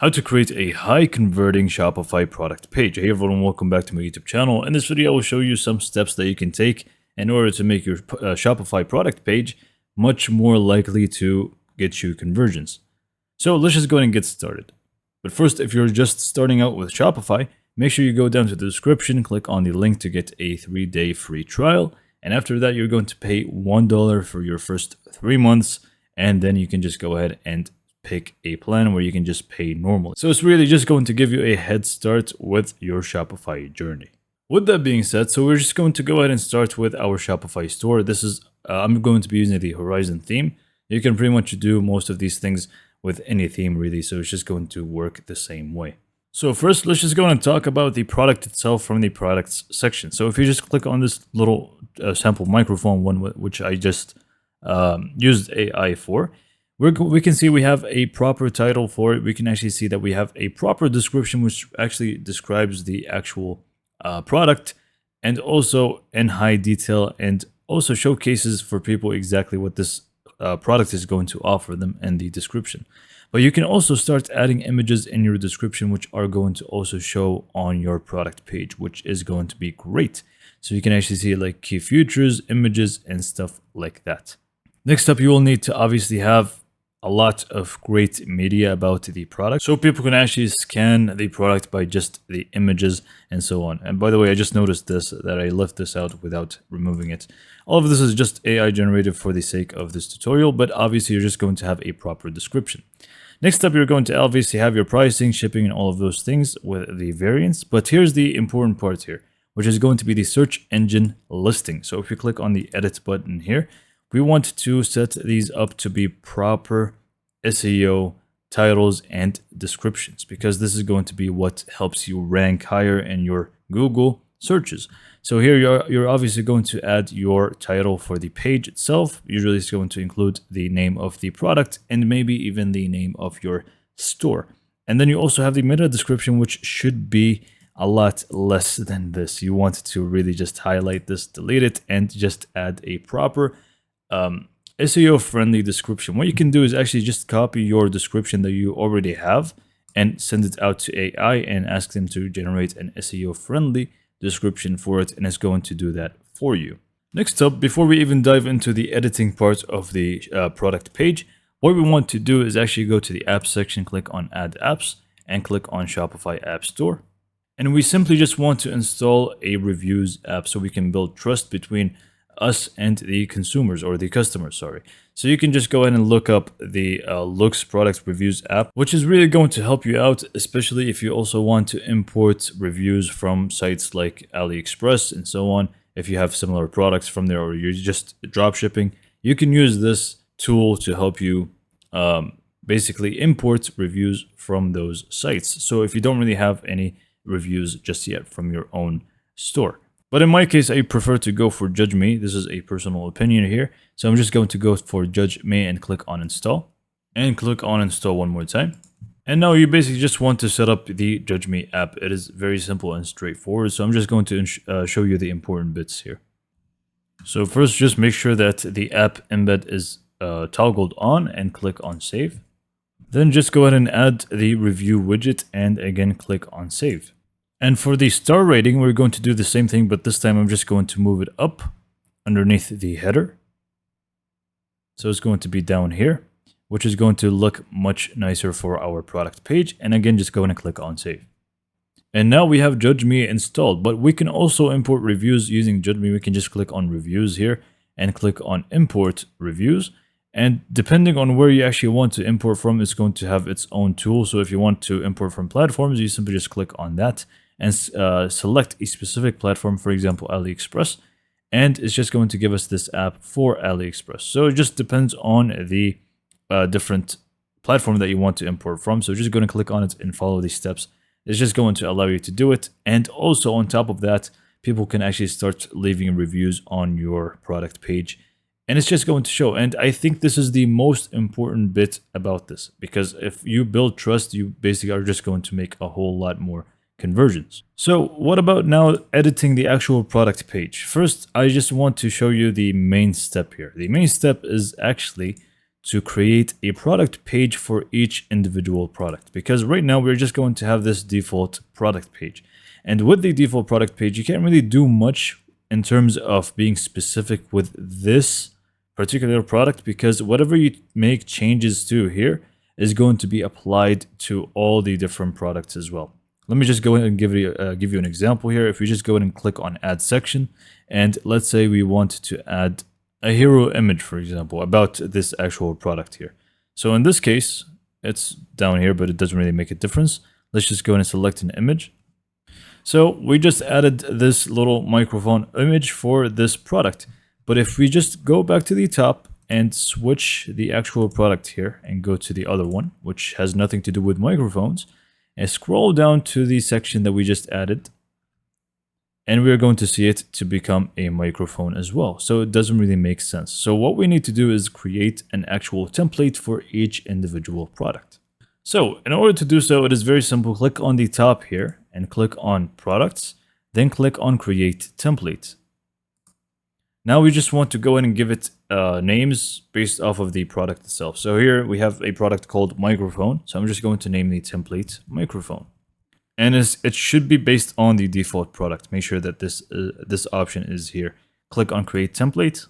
How to create a high converting Shopify product page. Hey everyone, welcome back to my YouTube channel. In this video, I will show you some steps that you can take in order to make your Shopify product page much more likely to get you conversions. So let's just go ahead and get started. But first, if you're just starting out with Shopify, make sure you go down to the description, click on the link to get a 3-day free trial. And after that, you're going to pay $1 for your first 3 months. And then you can just go ahead and pick a plan where you can just pay normally. So it's really just going to give you a head start with your Shopify journey. With that being said, so we're just going to go ahead and start with our Shopify store. This is, I'm going to be using the Horizon theme. You can pretty much do most of these things with any theme really, so it's just going to work the same way. So first, let's just go and talk about the product itself from the products section. So if you just click on this little sample microphone one, which I just used AI for, we can see we have a proper title for it. We can actually see that we have a proper description, which actually describes the actual product, and also in high detail, and also showcases for people exactly what this product is going to offer them in the description. But you can also start adding images in your description, which are going to also show on your product page, which is going to be great. So you can actually see like key features, images, and stuff like that. Next up, you will need to obviously have a lot of great media about the product, so people can actually scan the product by just the images and so on. And by the way, I just noticed this, that I left this out without removing it. All of this is just AI generated for the sake of this tutorial, but obviously you're just going to have a proper description. Next up, you're going to obviously have your pricing, shipping, and all of those things with the variants. But here's the important part here, which is going to be the search engine listing. So if you click on the edit button here, we want to set these up to be proper SEO titles and descriptions, because this is going to be what helps you rank higher in your Google searches. So here you're obviously going to add your title for the page itself. Usually it's going to include the name of the product and maybe even the name of your store. And then you also have the meta description, which should be a lot less than this. You want to really just highlight this, delete it, and just add a proper SEO friendly description. What you can do is actually just copy your description that you already have and send it out to AI and ask them to generate an SEO friendly description for it, and it's going to do that for you. Next up, before we even dive into the editing part of the product page, what we want to do is actually go to the apps section, click on add apps, and click on Shopify App Store. And we simply just want to install a reviews app so we can build trust between us and the consumers, or the customers, sorry. So you can just go ahead and look up the Looks Product Reviews app, which is really going to help you out, especially if you also want to import reviews from sites like AliExpress and so on. If you have similar products from there, or you're just drop shipping, you can use this tool to help you basically import reviews from those sites. So if you don't really have any reviews just yet from your own store. But in my case, I prefer to go for Judge Me. This is a personal opinion here. So I'm just going to go for Judge Me and click on install. And click on install one more time. And now you basically just want to set up the Judge Me app. It is very simple and straightforward. So I'm just going to show you the important bits here. So first, just make sure that the app embed is toggled on and click on save. Then just go ahead and add the review widget and again click on save. And for the star rating, we're going to do the same thing, but this time I'm just going to move it up underneath the header. So it's going to be down here, which is going to look much nicer for our product page. And again, just go and click on save. And now we have Judge Me installed, but we can also import reviews using Judge Me. We can just click on reviews here and click on import reviews. And depending on where you actually want to import from, it's going to have its own tool. So if you want to import from platforms, you simply just click on that and select a specific platform, for example, AliExpress, and it's just going to give us this app for AliExpress. So it just depends on the different platform that you want to import from. So just going to click on it and follow these steps. It's just going to allow you to do it. And also on top of that, people can actually start leaving reviews on your product page, and it's just going to show. And I think this is the most important bit about this, because if you build trust, you basically are just going to make a whole lot more conversions. So what about now editing the actual product page? First, I just want to show you the main step here. The main step is actually to create a product page for each individual product, because right now we're just going to have this default product page. And with the default product page, you can't really do much in terms of being specific with this particular product, because whatever you make changes to here is going to be applied to all the different products as well. Let me just go ahead and give you an example here. If we just go ahead and click on add section, and let's say we want to add a hero image, for example, about this actual product here. So in this case, it's down here, but it doesn't really make a difference. Let's just go ahead and select an image. So we just added this little microphone image for this product. But if we just go back to the top and switch the actual product here and go to the other one, which has nothing to do with microphones, and scroll down to the section that we just added, and we're going to see it to become a microphone as well. So it doesn't really make sense. So what we need to do is create an actual template for each individual product. So in order to do so, it is very simple. Click on the top here and click on products, then click on create template. Now we just want to go in and give it names based off of the product itself. So here we have a product called microphone. So I'm just going to name the template microphone. And it should be based on the default product. Make sure that this option is here. Click on create template.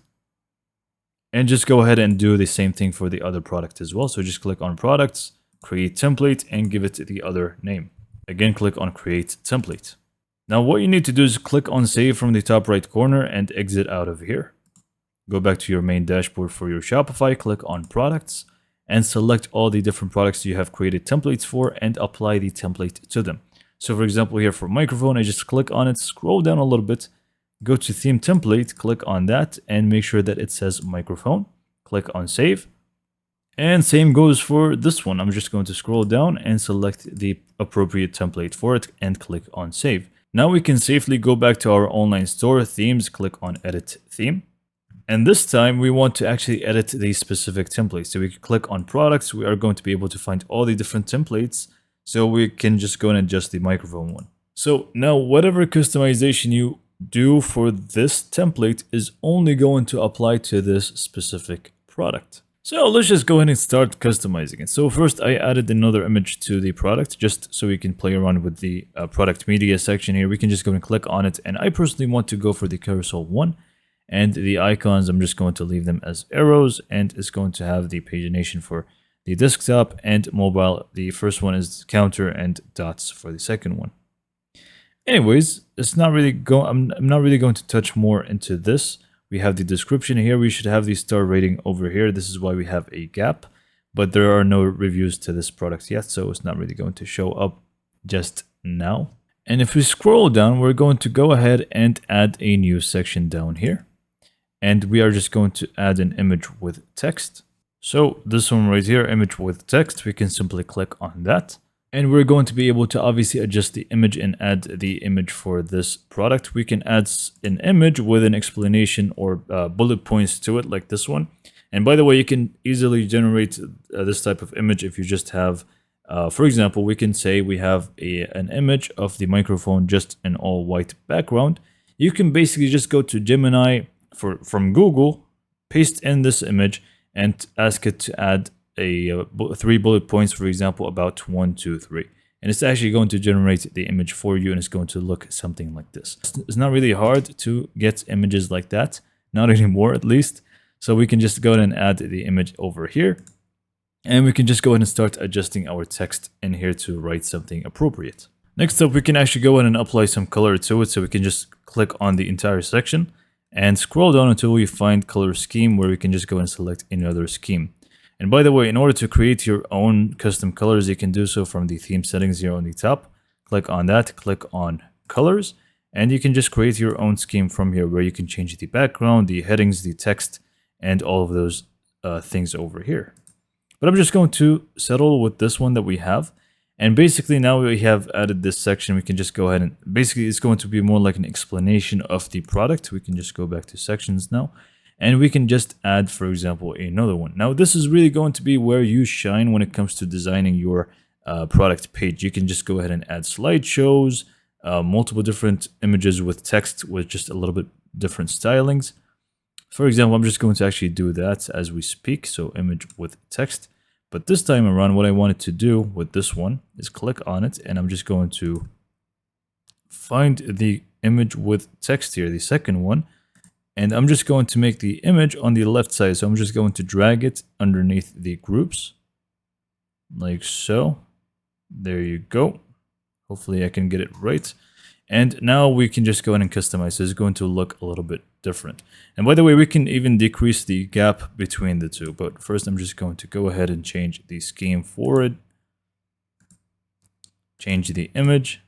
And just go ahead and do the same thing for the other product as well. So just click on products, create template, and give it the other name. Again, click on create template. Now what you need to do is click on save from the top right corner and exit out of here. Go back to your main dashboard for your Shopify, click on products, and select all the different products you have created templates for and apply the template to them. So for example, here for microphone, I just click on it, scroll down a little bit, go to theme template, click on that, and make sure that it says microphone. Click on save. And same goes for this one. I'm just going to scroll down and select the appropriate template for it and click on save. Now we can safely go back to our online store, themes, click on edit theme. And this time we want to actually edit the specific template. So we can click on products. We are going to be able to find all the different templates. So we can just go and adjust the microphone one. So now whatever customization you do for this template is only going to apply to this specific product. So let's just go ahead and start customizing it. So first I added another image to the product just so we can play around with the product media section here. We can just go and click on it. And I personally want to go for the carousel one. And the icons, I'm just going to leave them as arrows, and it's going to have the pagination for the desktop and mobile. The first one is counter and dots for the second one. Anyways, it's not really I'm not really going to touch more into this. We have the description here. We should have the star rating over here. This is why we have a gap, but there are no reviews to this product yet, so it's not really going to show up just now. And if we scroll down, we're going to go ahead and add a new section down here. And we are just going to add an image with text. So this one right here, image with text, we can simply click on that. And we're going to be able to obviously adjust the image and add the image for this product. We can add an image with an explanation or bullet points to it like this one. And by the way, you can easily generate this type of image if you just have, for example, we can say we have an image of the microphone just an all white background. You can basically just go to Gemini from Google, paste in this image and ask it to add 3 bullet points, for example, about 1, 2, 3. And it's actually going to generate the image for you, and it's going to look something like this. It's not really hard to get images like that, not anymore at least. So we can just go ahead and add the image over here. And we can just go ahead and start adjusting our text in here to write something appropriate. Next up, we can actually go ahead and apply some color to it. So we can just click on the entire section and scroll down until we find color scheme, where we can just go and select another scheme. And by the way, in order to create your own custom colors, you can do so from the theme settings here on the top. Click on that, click on colors, and you can just create your own scheme from here, where you can change the background, the headings, the text, and all of those things over here. But I'm just going to settle with this one that we have. And basically now we have added this section, we can just go ahead and basically it's going to be more like an explanation of the product. We can just go back to sections now. And we can just add, for example, another one. Now, this is really going to be where you shine when it comes to designing your product page. You can just go ahead and add slideshows, multiple different images with text with just a little bit different stylings. For example, I'm just going to actually do that as we speak. So image with text. But this time around, what I wanted to do with this one is click on it, and I'm just going to find the image with text here, the second one. And I'm just going to make the image on the left side. So I'm just going to drag it underneath the groups like so. There you go. Hopefully I can get it right. And now we can just go ahead and customize. So it's going to look a little bit different. And by the way, we can even decrease the gap between the two. But first, I'm just going to go ahead and change the scheme for it. Change the image.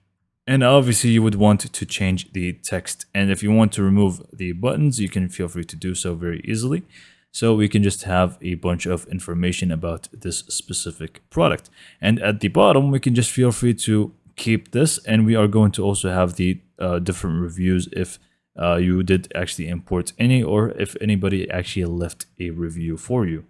And obviously, you would want to change the text. And if you want to remove the buttons, you can feel free to do so very easily. So we can just have a bunch of information about this specific product. And at the bottom, we can just feel free to keep this. And we are going to also have the different reviews if you did actually import any, or if anybody actually left a review for you.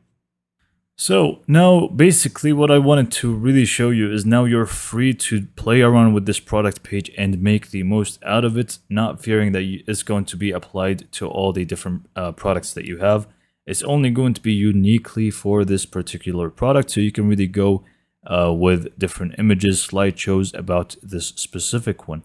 So now basically what I wanted to really show you is now you're free to play around with this product page and make the most out of it, not fearing that it's going to be applied to all the different products that you have. It's only going to be uniquely for this particular product, so you can really go with different images, slideshows about this specific one.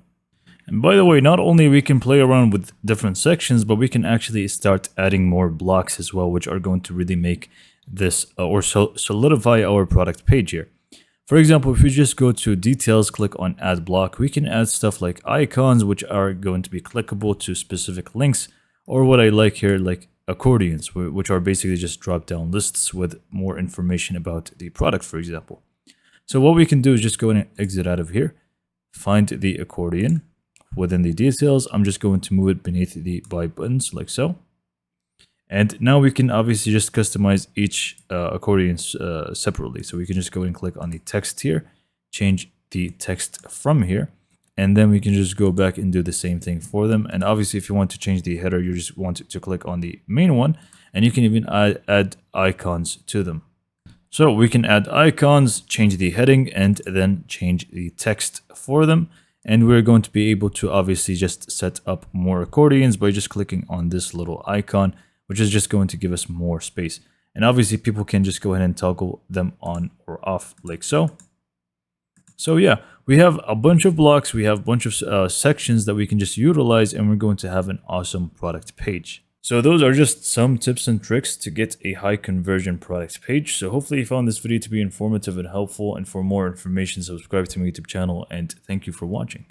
And by the way, not only we can play around with different sections, but we can actually start adding more blocks as well, which are going to really make this or solidify our product page here. For example, if we just go to details, click on add block, we can add stuff like icons, which are going to be clickable to specific links, or what I like here, like accordions, which are basically just drop down lists with more information about the product, for example. So what we can do is just go and exit out of here, find the accordion within the details. I'm just going to move it beneath the buy buttons like so. And now we can obviously just customize each accordion separately. So we can just go and click on the text here, change the text from here, and then we can just go back and do the same thing for them. And obviously, if you want to change the header, you just want to click on the main one, and you can even add icons to them. So we can add icons, change the heading, and then change the text for them. And we're going to be able to obviously just set up more accordions by just clicking on this little icon, which is just going to give us more space. And obviously people can just go ahead and toggle them on or off like so. So yeah, we have a bunch of blocks, we have a bunch of sections that we can just utilize, and we're going to have an awesome product page. So those are just some tips and tricks to get a high conversion product page. So hopefully you found this video to be informative and helpful, and for more information, subscribe to my YouTube channel, and thank you for watching.